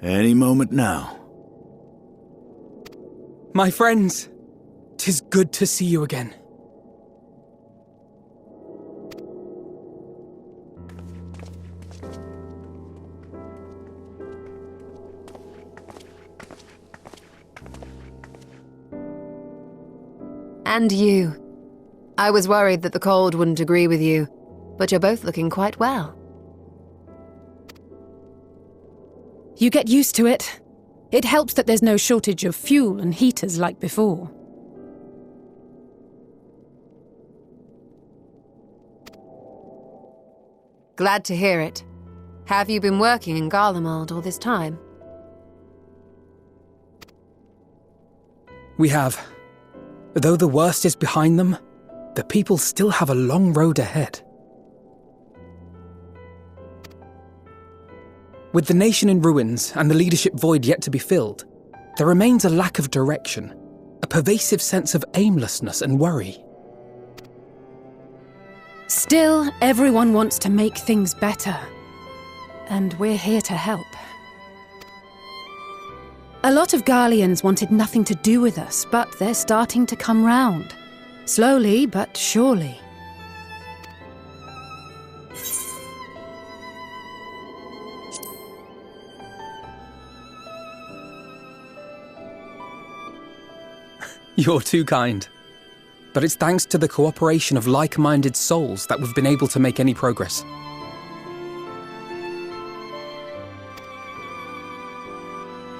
Any moment now. My friends, 'tis good to see you again. And you. I was worried that the cold wouldn't agree with you, but you're both looking quite well. You get used to it. It helps that there's no shortage of fuel and heaters like before. Glad to hear it. Have you been working in Garlemald all this time? We have. Though the worst is behind them, the people still have a long road ahead. With the nation in ruins and the leadership void yet to be filled, there remains a lack of direction, a pervasive sense of aimlessness and worry. Still, everyone wants to make things better. And we're here to help. A lot of Garleans wanted nothing to do with us, but they're starting to come round. Slowly, but surely. You're too kind. But it's thanks to the cooperation of like-minded souls that we've been able to make any progress.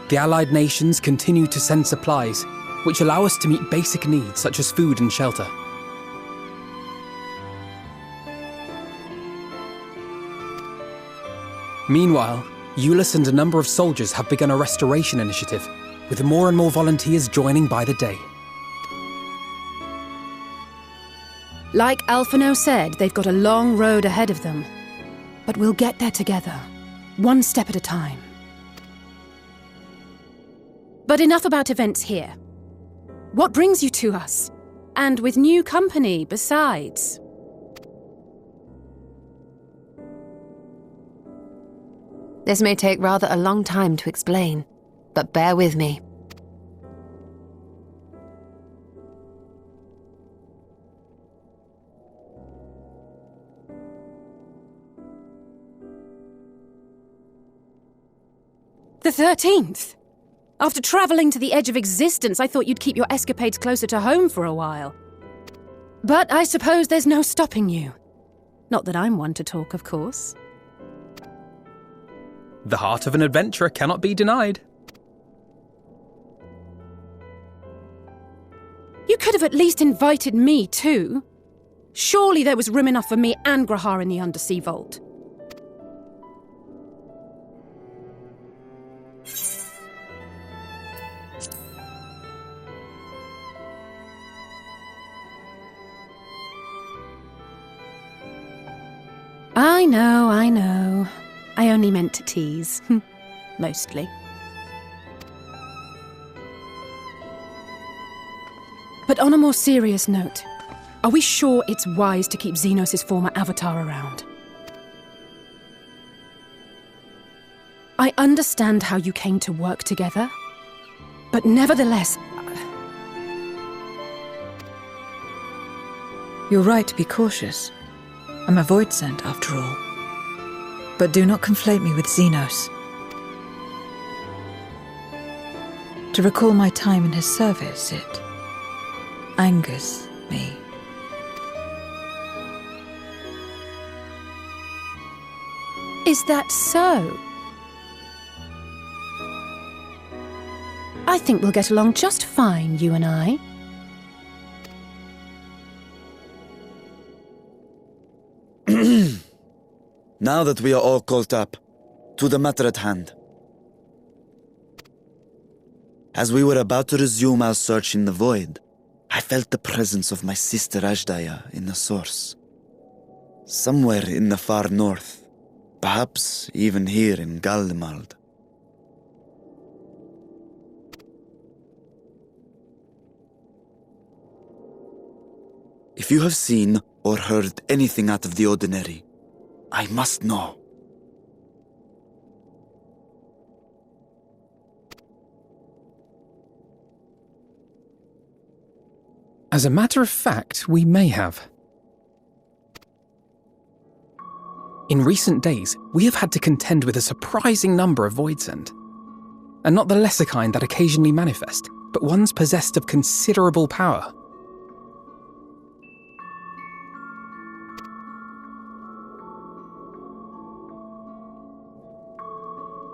The allied nations continue to send supplies, which allow us to meet basic needs such as food and shelter. Meanwhile, Euless and a number of soldiers have begun a restoration initiative, with more and more volunteers joining by the day. Like Alphino said, they've got a long road ahead of them. But we'll get there together, one step at a time. But enough about events here. What brings you to us? And with new company, besides. This may take rather a long time to explain, but bear with me. The 13th? After travelling to the edge of existence, I thought you'd keep your escapades closer to home for a while. But I suppose there's no stopping you. Not that I'm one to talk, of course. The heart of an adventurer cannot be denied. You could have at least invited me too. Surely there was room enough for me and Grahar in the Undersea Vault. I know. I only meant to tease. Mostly. But on a more serious note, are we sure it's wise to keep Xenos' former avatar around? I understand how you came to work together, but nevertheless... You're right to be cautious. I'm a void sent, after all. But do not conflate me with Xenos. To recall my time in his service, it angers me. Is that so? I think we'll get along just fine, you and I. Now that we are all caught up, to the matter at hand. As we were about to resume our search in the void, I felt the presence of my sister Ajdaya in the source. Somewhere in the far north, perhaps even here in Garlemald. If you have seen or heard anything out of the ordinary, I must know. As a matter of fact, we may have. In recent days, we have had to contend with a surprising number of Voidsent. And not the lesser kind that occasionally manifest, but ones possessed of considerable power.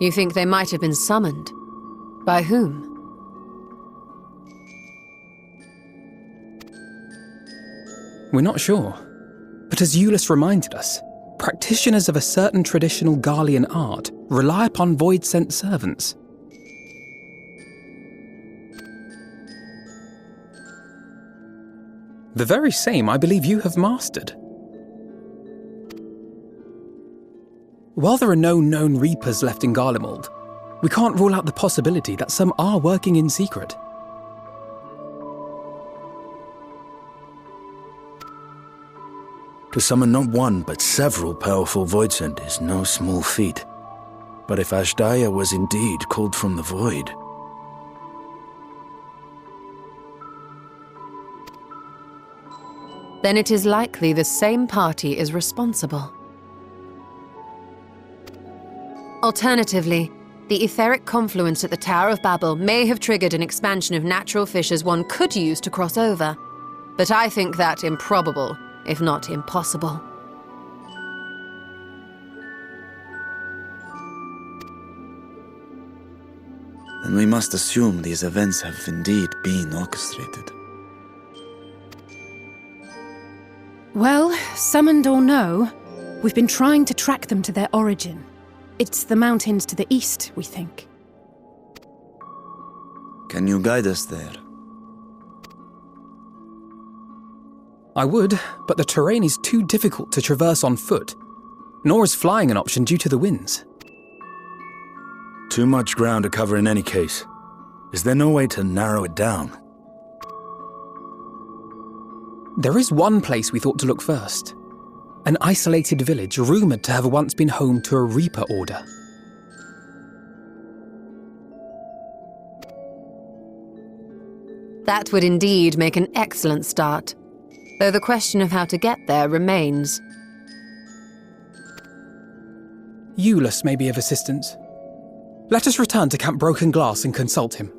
You think they might have been summoned? By whom? We're not sure. But as Euless reminded us, practitioners of a certain traditional Garlean art rely upon void-sent servants. The very same I believe you have mastered. While there are no known Reapers left in Garlemald, we can't rule out the possibility that some are working in secret. To summon not one, but several powerful Voidsent is no small feat. But if Ashdaya was indeed called from the void... Then it is likely the same party is responsible. Alternatively, the etheric confluence at the Tower of Babel may have triggered an expansion of natural fissures one could use to cross over. But I think that improbable, if not impossible. Then we must assume these events have indeed been orchestrated. Well, summoned or no, we've been trying to track them to their origin. It's the mountains to the east, we think. Can you guide us there? I would, but the terrain is too difficult to traverse on foot, nor is flying an option due to the winds. Too much ground to cover in any case. Is there no way to narrow it down? There is one place we thought to look first. An isolated village rumoured to have once been home to a Reaper order. That would indeed make an excellent start, though the question of how to get there remains. Euless may be of assistance. Let us return to Camp Broken Glass and consult him.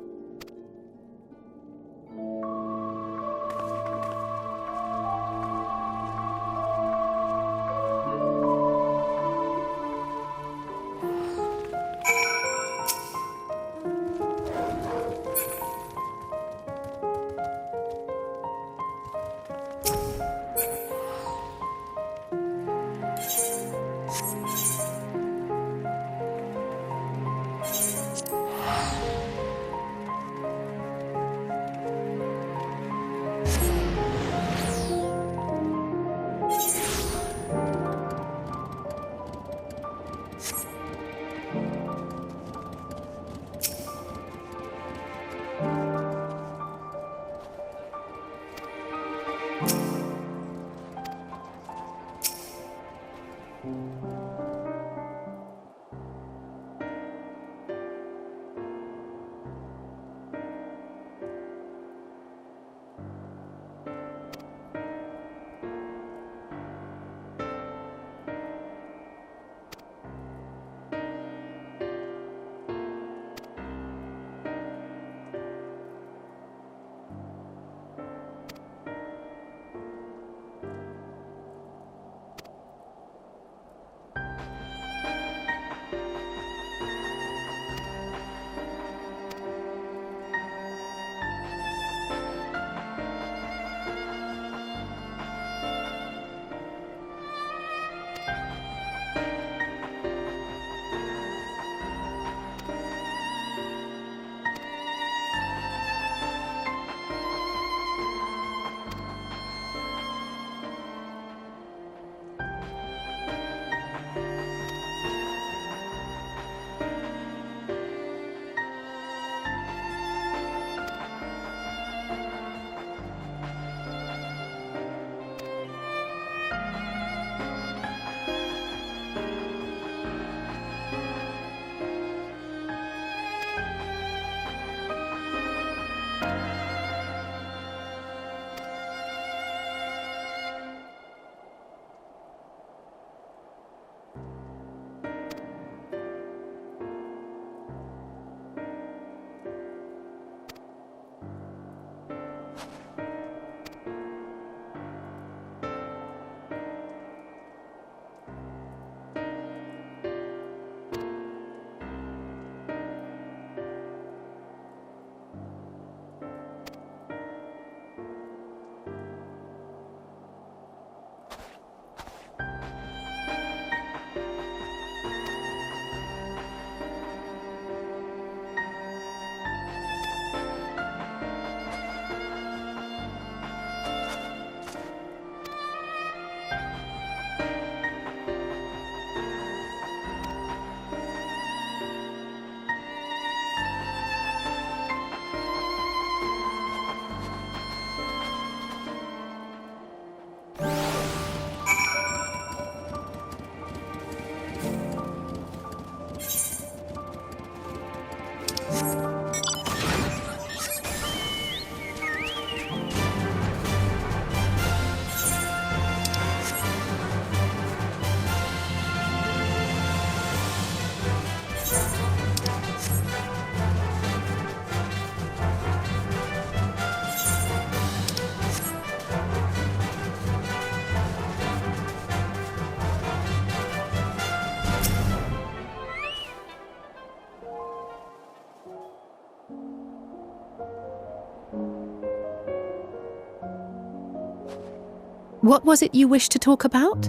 What was it you wished to talk about?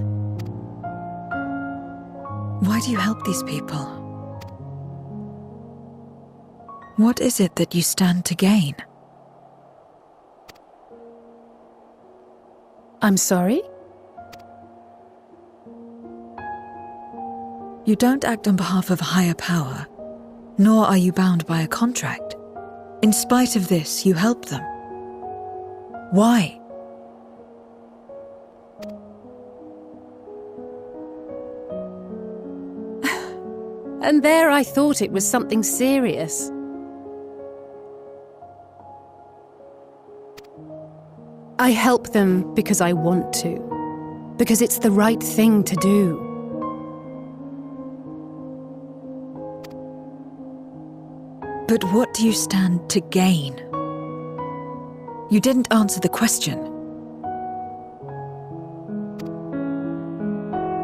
Why do you help these people? What is it that you stand to gain? I'm sorry? You don't act on behalf of a higher power, nor are you bound by a contract. In spite of this, you help them. Why? And there I thought it was something serious. I help them because I want to. Because it's the right thing to do. But what do you stand to gain? You didn't answer the question.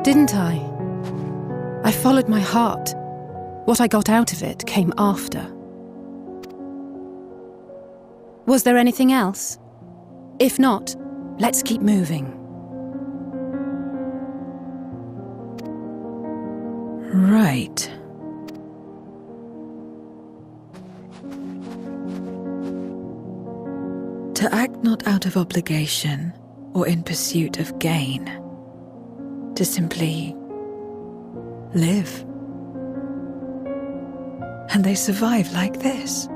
Didn't I? I followed my heart. What I got out of it came after. Was there anything else? If not, let's keep moving. Right. To act not out of obligation or in pursuit of gain. To simply live. And they survive like this.